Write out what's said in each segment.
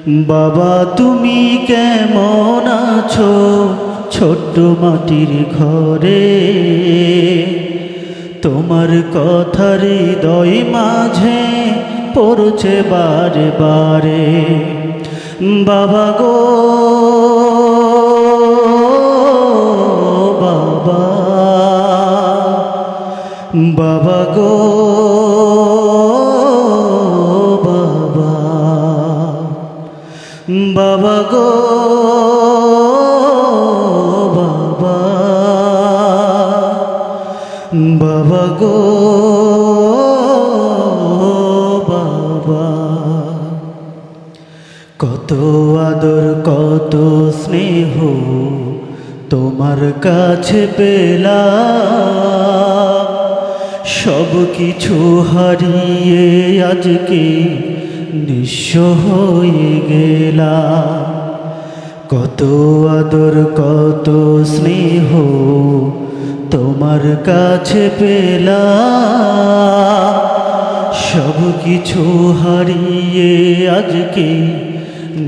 বাবা তুমি কেমন আছো ছোট্ট মাটির ঘরে, তোমার কথা হৃদয় মাঝে পড়ছে বারে বারে। বাবা গো বাবা, বাবা গো বাবা, বাবা গো বাবা, বাবা গো বাবা। কত আদর কত স্নেহ তোমার কাছে পেলাম, সব কিছু হারিয়ে আজকে নিঃস্ব হয়ে গেলাম। কত আদর কত স্নেহ তোমার কাছে পেলাম, সব কিছু হারিয়ে আজকে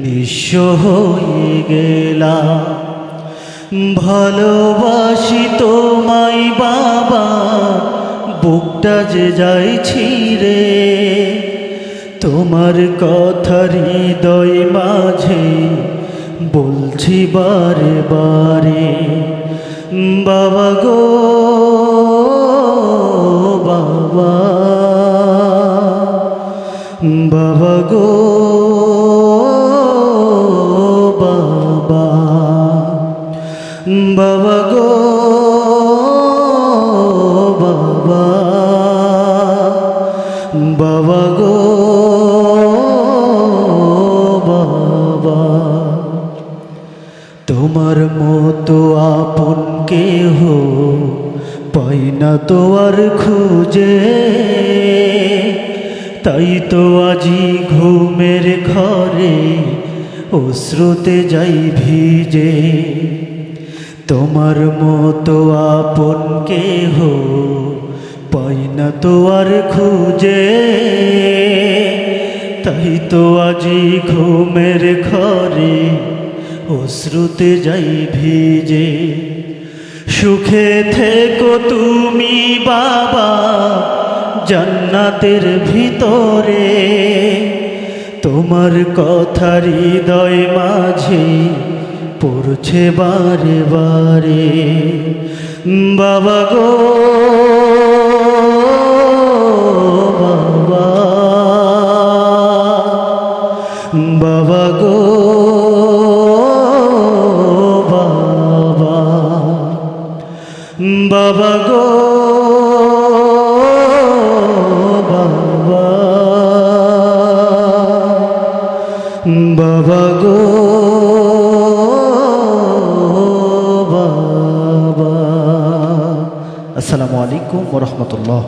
নিঃস্ব হয়ে গেলাম। ভালোবাসি তোমায় বাবা, বুকটা যে যায় ছিঁড়ে, তোমার কথা হৃদয় মাঝে বলছি বারে বারে। বাবা গো বাবা, বাবা গো বাবা, বাবা গো বাবা, বাবা গো বাবা। তোমার মতো আপন কেহ পাই না তো আর খুঁজে, তাই তো আজি ঘুমের ঘরে অশ্রুতে যাই ভিজে। তোমার মতো আপন কেহ পাই না তো আর খুঁজে, তাই তো আজি ঘুমের ঘরে অশ্রুতে যাই ভিজে। সুখে থেকো তুমি বাবা জান্নাতের ভিতরে, তোমার কথা হৃদয় মাঝে পড়ছে বারে বারে। বাবা গো বাবা, বাবা গো বাবা, বাবা গো বাবা, বাবা গো বাবা। আসসালামু আলাইকুম ওয়া রাহমাতুল্লাহ।